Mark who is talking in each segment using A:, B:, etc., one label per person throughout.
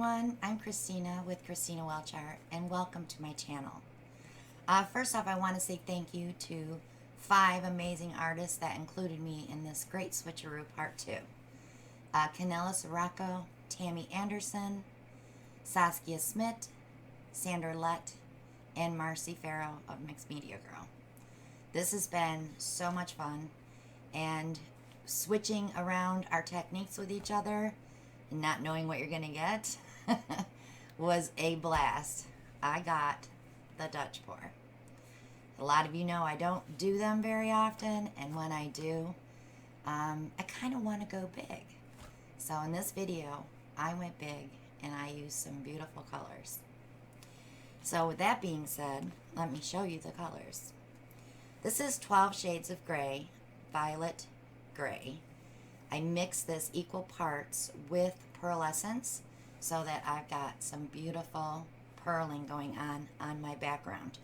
A: everyone, I'm Christina with Christina Welch Art, and welcome to my channel. First off, I want to say thank you to 5 amazing artists that included me in this great Switcheroo Part 2. Kanella Ciraco, Tammy Anderson, Saskia Smit, Sandra Lett, and Marcy Farrow of Mixed Media Girl. This has been so much fun, and switching around our techniques with each other and not knowing what you're going to get was a blast. I got the Dutch pour. A lot of you know I don't do them very often, and when I do, I kind of want to go big. So in this video, I went big and I used some beautiful colors. So with that being said, let me show you the colors. This is 12 shades of gray, violet gray. I mixed this equal parts with Pearlessence so that I've got some beautiful pearling going on my background.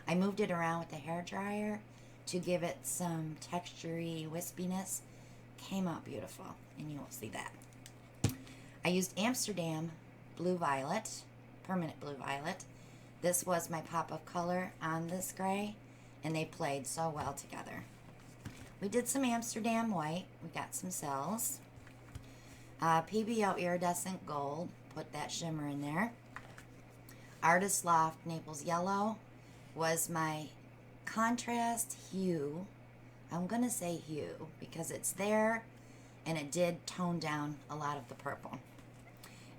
A: I moved it around with the hair dryer to give it some textury wispiness. Came out beautiful, and you will see that. I used Amsterdam Blue Violet, permanent blue violet. This was my pop of color on this gray, and they played so well together. We did some Amsterdam white. We got some cells. Pebeo Iridescent Gold. Put that shimmer in there. Artist Loft Naples Yellow was my contrast hue. I'm going to say hue because it's there and it did tone down a lot of the purple.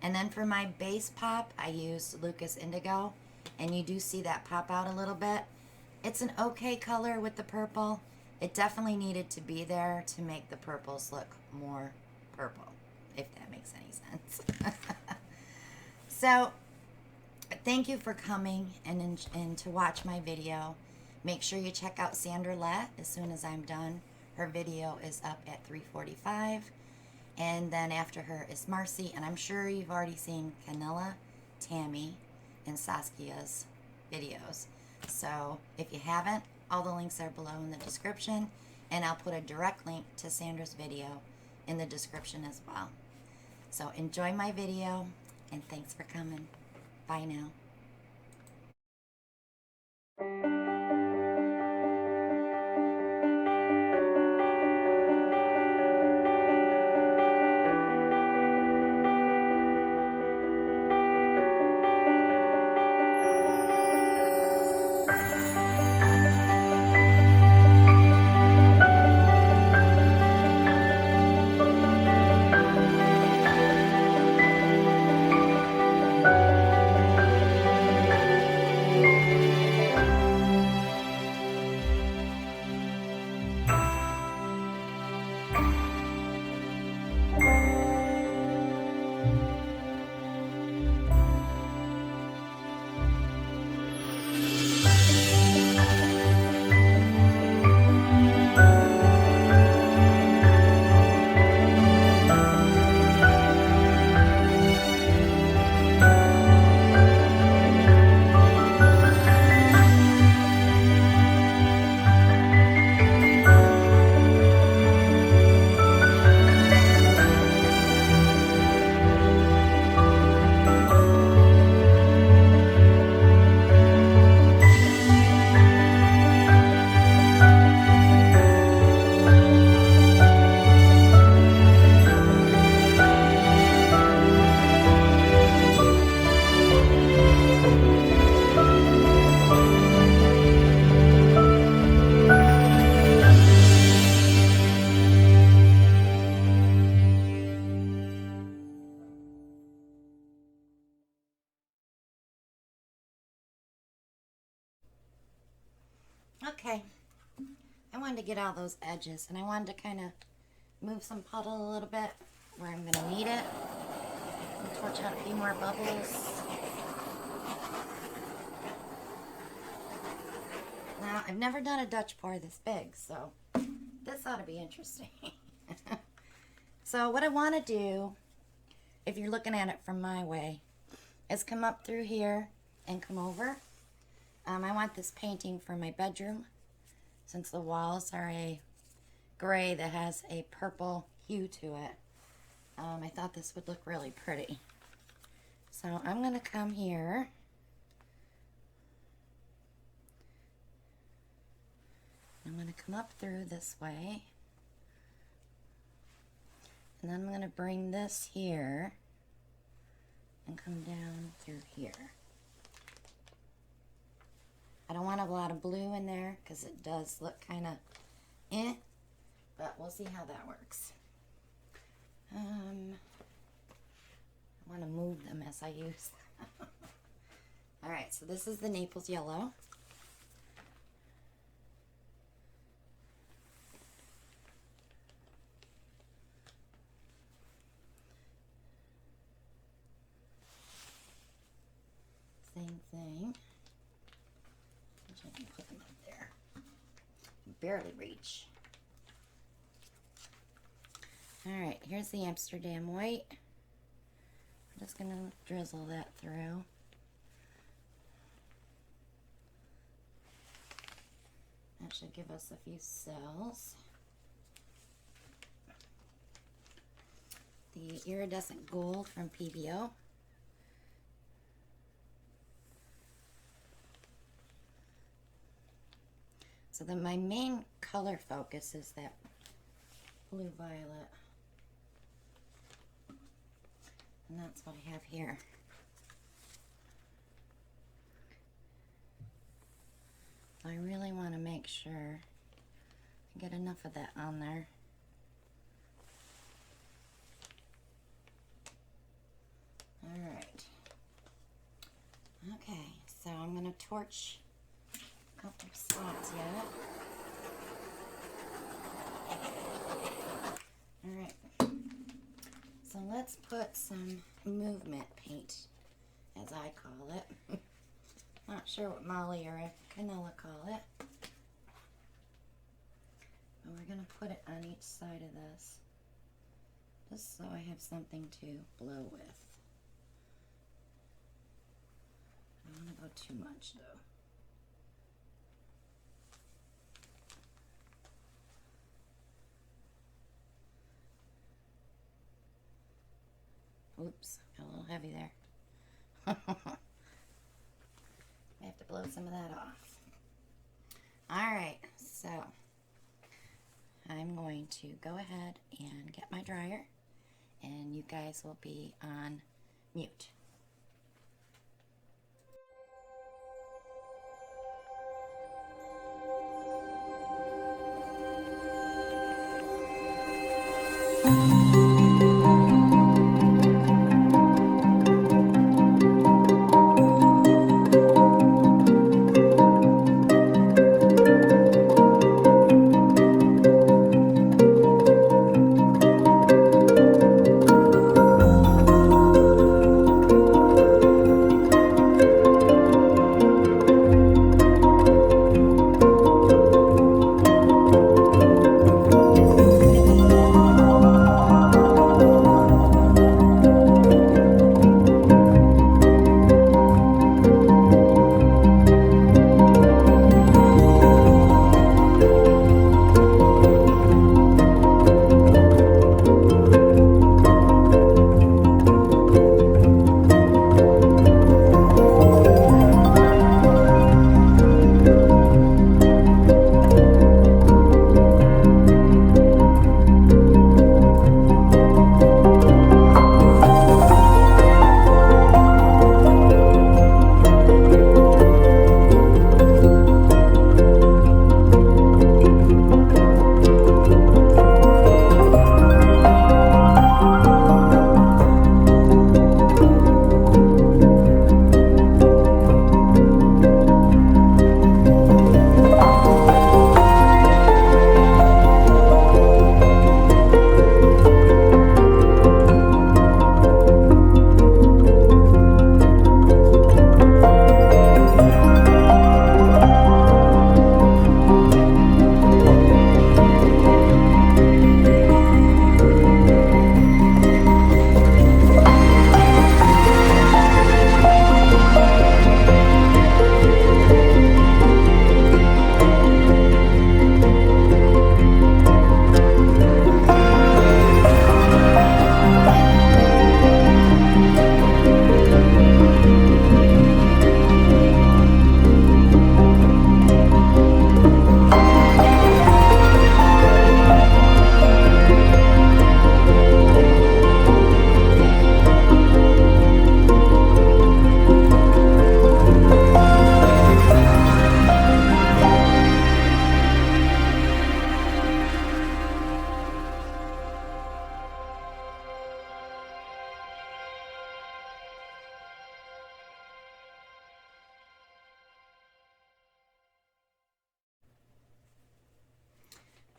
A: And then for my base pop, I used Lukas Indigo. And you do see that pop out a little bit. It's an okay color with the purple. It definitely needed to be there to make the purples look more purple, if that makes any sense. So, thank you for coming and to watch my video. Make sure you check out Sandra Lett as soon as I'm done. Her video is up at 3:45. And then after her is Marcy. And I'm sure you've already seen Kanella, Tammy, and Saskia's videos. So, if you haven't, all the links are below in the description, and I'll put a direct link to Sandra's video in the description as well. So enjoy my video, and thanks for coming. Bye now. Okay, I wanted to get all those edges, and I wanted to kind of move some puddle a little bit where I'm going to need it. And torch out a few more bubbles. Now, I've never done a Dutch pour this big, so this ought to be interesting. So what I want to do, if you're looking at it from my way, is come up through here and come over. I want this painting for my bedroom, since the walls are a gray that has a purple hue to it. I thought this would look really pretty. So I'm going to come here. I'm going to come up through this way. And then I'm going to bring this here and come down through here. I don't want a lot of blue in there because it does look kind of but we'll see how that works. I want to move them as I use them. Alright, so this is the Naples yellow. Same thing. I can put them up there. Barely reach. Alright, here's the Amsterdam white. I'm just going to drizzle that through. That should give us a few cells. The Iridescent gold from Pebeo. So then my main color focus is that blue violet. And that's what I have here. I really want to make sure I get enough of that on there. Alright. Okay, so I'm going to torch a couple of spots yet. Alright. So let's put some movement paint, as I call it. Not sure what Molly or Kanella call it. But we're going to put it on each side of this, just so I have something to blow with. I don't want to go too much though. Oops, got a little heavy there. I have to blow some of that off. Alright, so I'm going to go ahead and get my dryer, and you guys will be on mute.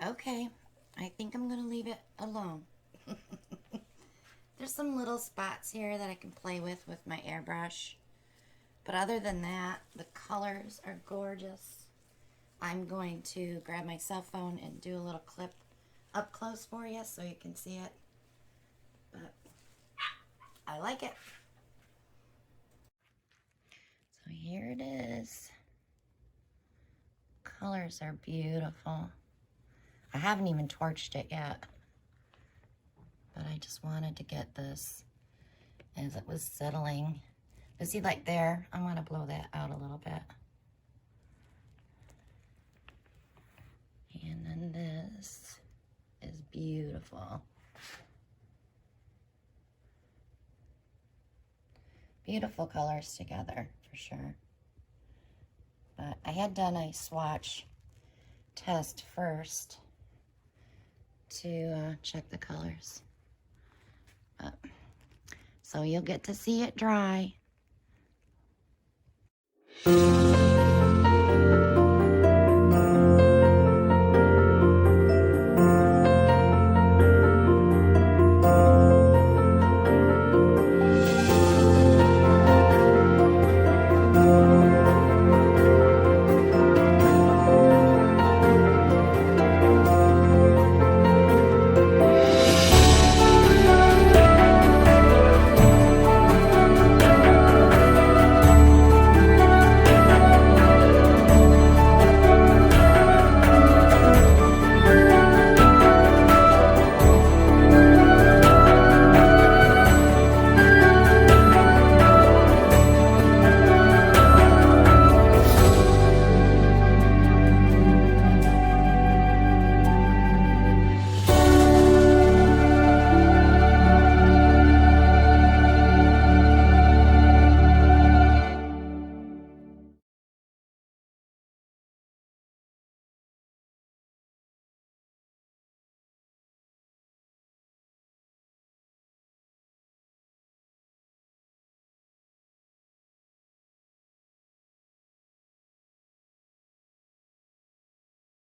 A: Okay, I think I'm going to leave it alone. There's some little spots here that I can play with my airbrush. But other than that, the colors are gorgeous. I'm going to grab my cell phone and do a little clip up close for you so you can see it. But I like it. So here it is. Colors are beautiful. I haven't even torched it yet, but I just wanted to get this as it was settling. But see, like there, I want to blow that out a little bit. And then this is beautiful. Beautiful colors together, for sure. But I had done a swatch test first to check the colors. So you'll get to see it dry.